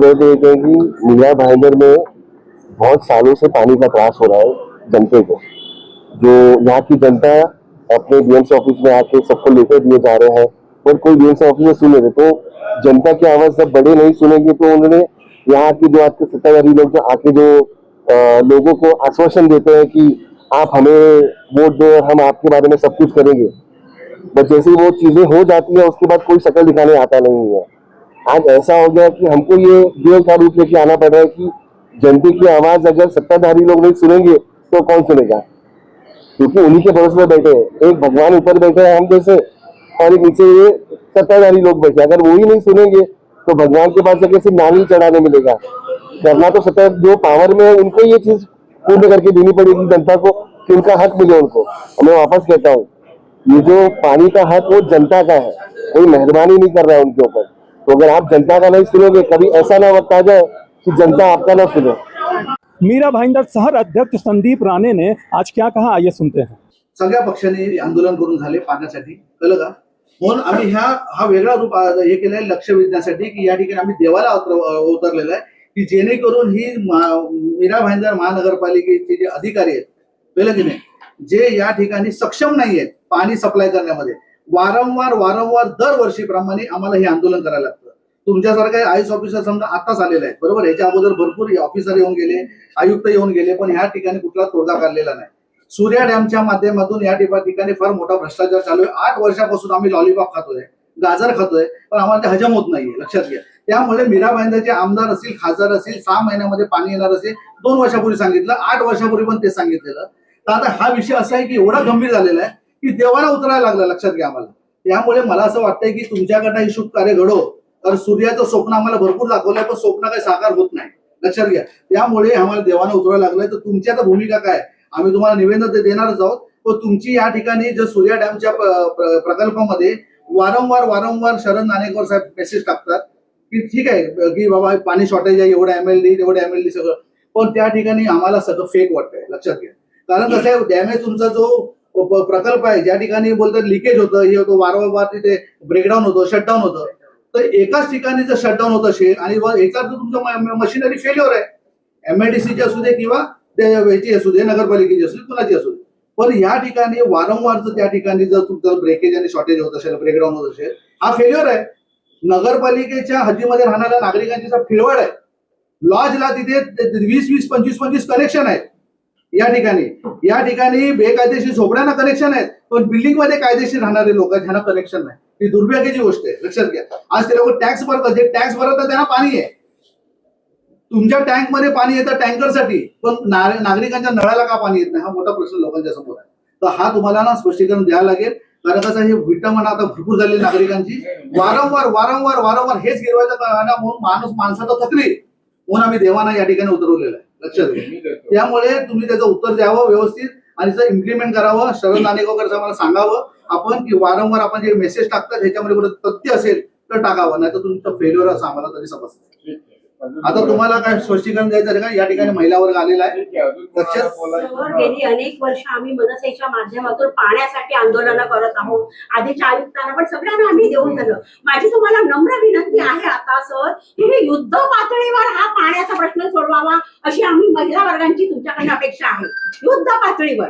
मुद्दे तो एक है कि मीरा भाईंदर में बहुत सालों से पानी का त्रास हो रहा है जनता को। जो यहाँ की जनता अपने डीएमसी ऑफिस में आके सबको लेकर दिए जा रहे हैं और कोई डीएमसी ऑफिस में सुन रहे, तो जनता की आवाज जब बड़े नहीं सुनेंगे तो उन्होंने यहाँ की जो आपके सत्ताधारी लोग जो आके जो लोगों को आश्वासन देते हैं कि आप हमें वोट दो और हम आपके बारे में सब कुछ करेंगे, बट जैसे वो चीजें हो जाती है उसके बाद कोई शक्ल दिखाने आता नहीं है। आज ऐसा हो गया कि हमको ये दुर्ग का रूप लेके आना पड़ रहा है कि जनता की आवाज अगर सत्ताधारी लोग नहीं सुनेंगे तो कौन सुनेगा, क्योंकि उन्हीं के भरोसे में बैठे हैं। एक भगवान ऊपर बैठे हैं हम जैसे, और एक नीचे ये सत्ताधारी लोग बैठे। अगर वो ही नहीं सुनेंगे तो भगवान के पास जाके सिर्फ नाम ही चढ़ाने मिलेगा। करना तो सत्ता जो पावर में है उनको ये चीज पूर्ण करके देनी पड़ेगी जनता को कि उनका हक मिले उनको। मैं वापस कहता हूँ, ये जो पानी का हक वो जनता का है, कोई मेहरबानी नहीं कर रहा है उनके ऊपर। तो अगर आप जनता का नहीं सुनोगे, कभी ऐसा ना वक्त आ जाए कि जनता आपका ना सुने। मीरा भाईंदर शहर अध्यक्ष संदीप राणे ने आज क्या कहा, आइए सुनते हैं। सगळ्या पक्षांनी आंदोलन करून झाले पाण्यासाठी, कळलं का? म्हणून आम्ही हा वेगळा रूप हे केलाय लक्ष वेधण्यासाठी की या ठिकाणी आम्ही देवाला उतरलेला आहे की जेणेकरून ही मीरा भाईंदर महानगरपालिकेचे जे अधिकारी आहेत, कळलं की नाही, जे या ठिकाणी सक्षम नाही आहेत पाणी सप्लाय करण्यामध्ये, वारंवार दरवर्षीप्रमाणे आम्हाला हे आंदोलन करायला लागतं। तुमच्यासारखे आयएस ऑफिसर समजा आताच आलेले आहेत, बरोबर, याच्या अगोदर भरपूर ऑफिसर येऊन गेले, आयुक्त येऊन गेले, पण ह्या ठिकाणी कुठला तोडगा काढलेला नाही। सूर्या डॅमच्या माध्यमातून या ठिकाणी फार मोठा भ्रष्टाचार चालू आहे। 8 वर्षापासून आम्ही लॉलीपॉप खातोय, गाजर खातोय, पण आम्हाला ते हजम होत नाहीये, लक्षात घ्या। त्यामुळे मीरा भाईंदरचे आमदार असतील, खासदार असतील, 6 महिन्यामध्ये पाणी येणार असेल, 2 वर्षापूर्वी सांगितलं, 8 वर्षापूर्वी पण ते सांगितलेलं। तर आता हा विषय असा आहे की एवढा गंभीर झालेला आहे की देवाला उतरायला लागला, लक्षात घ्या आम्हाला। त्यामुळे मला असं वाटतंय की तुमच्याकडनं हे शुभ कार्य घडो, कारण सूर्याचं स्वप्न आम्हाला भरपूर दाखवलंय, पण स्वप्न काही साकार होत नाही, लक्षात घ्या। त्यामुळे आम्हाला देवाला उतरायला लागलंय। तर तुमची आता भूमिका काय, आम्ही तुम्हाला निवेदन देणारच आहोत, पण तुमची या ठिकाणी जर सूर्या डॅमच्या प्रकल्पामध्ये वारंवार शरद नाणेकर साहेब मेसेज टाकतात की ठीक आहे की बाबा पाणी शॉर्टेज आहे, एवढं एमएलडी सगळं, पण त्या ठिकाणी आम्हाला सगळं फेक वाटतंय, लक्षात घ्या। कारण कसं आहे, डॅमेज तुमचा जो प्रकल्प आहे, ज्या ठिकाणी बोलतात लिकेज होतं, हे होतं, वारंवार तिथे ब्रेकडाऊन होतं, शटडाऊन होतं, तर एकाच ठिकाणी जर शटडाऊन होत असेल आणि एकाच तुमचं मशिनरी फेल्युअर आहे, एमआयडीसीची असू दे किंवा याची असू दे, नगरपालिकेची असू दे, कुणाची असू दे, पण या ठिकाणी वारंवार जर त्या ठिकाणी जर तुमचं ब्रेकेज आणि शॉर्टेज होत असेल, ब्रेकडाऊन होत असेल, हा फेल्युअर आहे। नगरपालिकेच्या हद्दीमध्ये राहणाऱ्या नागरिकांची फिरवड आहे। लॉजला तिथे 20 25 कनेक्शन आहेत या ठिकाणी बेकायदेशीर झोपड्यांना कनेक्शन आहेत, पण बिल्डिंग मध्ये कायदेशीर राहणारे लोक ज्यांना कनेक्शन नाही, ही दुर्भाग्याची गोष्ट आहे, लक्षात घ्या। आज ते लोक टॅक्स भरतात, जे टॅक्स भरतात त्यांना पाणी आहे। तुमच्या टँक मध्ये पाणी येतं टँकरसाठी, पण नागरिकांच्या नळाला का पाणी येत नाही, हा मोठा प्रश्न लोकांच्या समोर आहे। तर हा तुम्हाला ना स्पष्टीकरण द्यावं लागेल, कारण कसं हे विटंबना आता भरपूर झाली नागरिकांची, वारंवार हेच गिरवायचं म्हणून माणसाचा थकली, म्हणून आम्ही देवाना या ठिकाणी उतरवलेलं आहे, लक्षात घ्या। त्यामुळे तुम्ही त्याचं उत्तर द्यावं व्यवस्थित आणि त्याचं इम्प्लिमेंट करावं। शरद नाणेकर आम्हाला सांगावं आपण की वारंवार आपण जे मेसेज टाकतात ह्याच्यामध्ये कुठे तथ्य असेल तर टाकावं, नाही तर तुमचं फेल्युअर असं आम्हाला तरी समजतं। आता तुम्हाला काय स्पष्टीकरण द्यायचं का? या ठिकाणी महिला वर्ग आलेला आहे, गेली अनेक वर्ष आम्ही मनसेच्या माध्यमातून पाण्यासाठी आंदोलन करत आहोत, आधीच्या आयुक्तांना पण सगळ्यांना आम्ही देऊन झालं। माझी तुम्हाला नम्र विनंती आहे आता सर, तुम्ही युद्ध पातळीवर हा पाण्याचा प्रश्न सोडवावा अशी आम्ही महिला वर्गांची तुमच्याकडे अपेक्षा आहे, युद्ध पातळीवर।